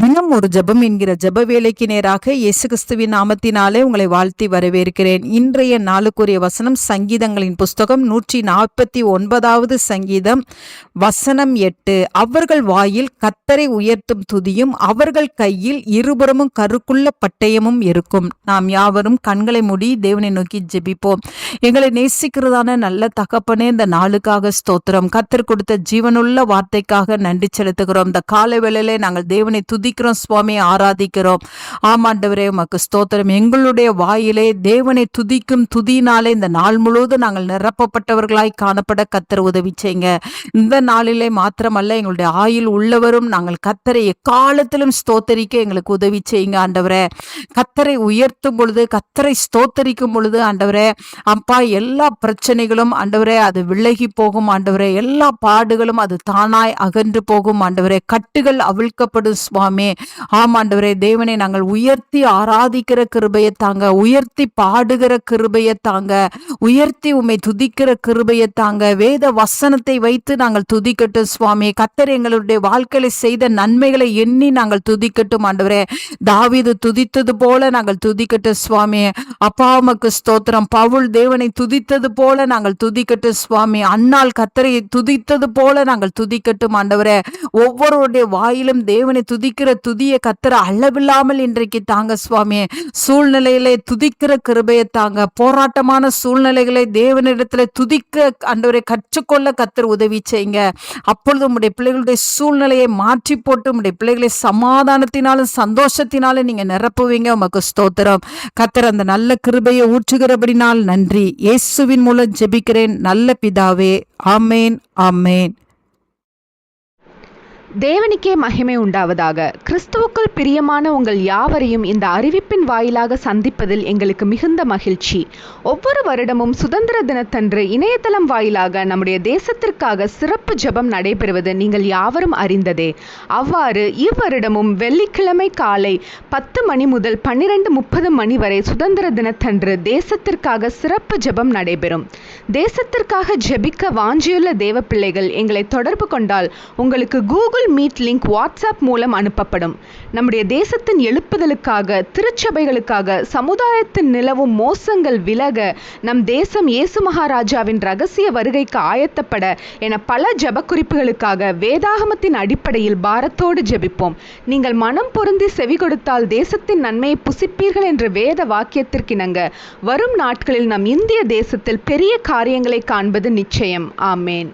தினம் ஒரு ஜெபம் என்கிற ஜெப வேலைக்கு நேராக இயேசு கிறிஸ்துவின் நாமத்தினாலே உங்களை வாழ்த்தி வரவேற்கிறேன். இன்றைய நாளுக்குரிய வசனம் சங்கீதங்களின் புஸ்தகம் 149வது சங்கீதம் வசனம் 8. அவர்கள் வாயில் கர்த்தரை உயர்த்தும் துதியும் அவர்கள் கையில் இருபுறமும் கருக்குள்ள பட்டயமும் இருக்கும். நாம் யாவரும் கண்களை மூடி தேவனை நோக்கி ஜெபிப்போம். எங்களை நேசிக்கிறதான நல்ல தகப்பனே, இந்த நாளுக்காக ஸ்தோத்திரம். கர்த்தர் கொடுத்த ஜீவனுள்ள வார்த்தைக்காக நன்றி செலுத்துகிறோம். இந்த காலை வேளையிலே நாங்கள் தேவனை துதிக்கிறோம் சுவாமி, ஆராதிக்கிறோம். ஆமாண்டவரே, உமக்கு ஸ்தோத்திரம். எங்களுடைய வாயிலே தேவனை துதிக்கும் துதியினாலே இந்த நாள் முழுவதும் நாங்கள் நிரப்பப்பட்டவர்களாய் காணப்பட கர்த்தர் உதவி செய்யுங்க. இந்த நாளிலே மாத்திரமல்ல, எங்களுடைய ஆயுள் உள்ளவரும் நாங்கள் கர்த்தரை எக்காலத்திலும் ஸ்தோத்தரிக்க எங்களுக்கு உதவி செய்யுங்க ஆண்டவரே. கர்த்தரை உயர்த்தும் பொழுது, கர்த்தரை ஸ்தோத்தரிக்கும் பொழுது ஆண்டவரே, அப்பா, எல்லா பிரச்சனைகளும் ஆண்டவரே அது விலகி போகும் ஆண்டவரே. எல்லா பாடுகளும் அது தானாய் அகன்று போகும் ஆண்டவரே. கட்டுகள் அவிழ்க்கப்படும் சுவாமி. ஆமாண்டவரே, தேவனை நாங்கள் உயர்த்தி ஆராதிக்கிற கிருபையை தாங்க, உயர்த்தி பாடுகிற கிருபையை தாங்க, உயர்த்தி உம்மை துதிக்கிற கிருபையை தாங்க. வேத வசனத்தை வைத்து நாங்கள் துதிக்கட்டும் சுவாமி. கர்த்தர் எங்களுடைய வாழ்க்கையில செய்த நன்மைகளை எண்ணி நாங்கள் துதிக்கட்டும் ஆண்டவரே. தாவீது துதித்தது போல நாங்கள் துதிக்கட்டும் சுவாமி. அப்பா, உமக்கு ஸ்தோத்திரம். பவுல் தேவனை துதித்தது போல நாங்கள் துதிக்கட்டும் சுவாமி. அன்னாள் கர்த்தரை துதித்தது போல நாங்கள் துதிக்கட்டும் ஆண்டவரே. ஒவ்வொருடைய வாயிலும் தேவனை துதிக்கிற துதிய கர்த்தர் அளவில்லாமல் இன்றைக்கு தாங்க சுவாமி. சூழ்நிலையிலே துதிக்கிற கிருபையை தாங்க. போராட்டமான சூழ்நிலைகளை தேவனிடத்துல துதிக்க ஆண்டவரை கற்றுக்கொள்ள கர்த்தர் உதவி செய்யுங்க. அப்பொழுது உம்முடைய பிள்ளைகளுடைய சூழ்நிலையை மாற்றி போட்டு உம்முடைய பிள்ளைகளை சமாதானத்தினாலும் சந்தோஷத்தினாலும் நீங்க நிரப்புவீங்க. உமக்கு ஸ்தோத்திரம். கர்த்தர் அந்த நல்ல கிருபையை ஊற்றுகிறபடினால் நன்றி. இயேசுவின் மூலம் ஜெபிக்கிறேன் நல்ல பிதாவே. ஆமேன், ஆமேன். தேவனுக்கே மகிமை உண்டாவதாக. கிறிஸ்துவுக்குள் பிரியமான உங்கள் யாவரையும் இந்த அறிவிப்பின் வாயிலாக சந்திப்பதில் எங்களுக்கு மிகுந்த மகிழ்ச்சி. ஒவ்வொரு வருடமும் சுதந்திர தினத்தன்று இணையதளம் வாயிலாக நம்முடைய தேசத்திற்காக சிறப்பு ஜெபம் நடைபெறுவது நீங்கள் யாவரும் அறிந்ததே. அவ்வாறு இவ்வருடமும் வெள்ளிக்கிழமை காலை 10 மணி முதல் 12:30 மணி வரை சுதந்திர தினத்தன்று தேசத்திற்காக சிறப்பு ஜெபம் நடைபெறும். தேசத்திற்காக ஜெபிக்க வாஞ்சியுள்ள தேவ பிள்ளைகள் எங்களை தொடர்பு கொண்டால் உங்களுக்கு கூகுள் மீட் லிங்க் வாட்ஸ்அப் மூலம் அனுப்பப்படும். நம்முடைய தேசத்தின் எழுப்புதலுக்காக, திருச்சபைகளுக்காக, சமுதாயத்தின் நிலவும் மோசங்கள் விலக, நம் தேசம் இயேசு மகாராஜாவின் ரகசிய வருகைக்கு ஆயத்தப்பட என பல ஜெப குறிப்புகளுக்காக வேதாகமத்தின் அடிப்படையில் பாரத்தோடு ஜெபிப்போம். நீங்கள் மனம் பொருந்தி செவி கொடுத்தால் தேசத்தின் நன்மையை புசிப்பீர்கள் என்ற வேத வாக்கியத்திற்கிணங்க வரும் நாட்களில் நம் இந்திய தேசத்தில் பெரிய காரியங்களை காண்பது நிச்சயம். ஆமேன்.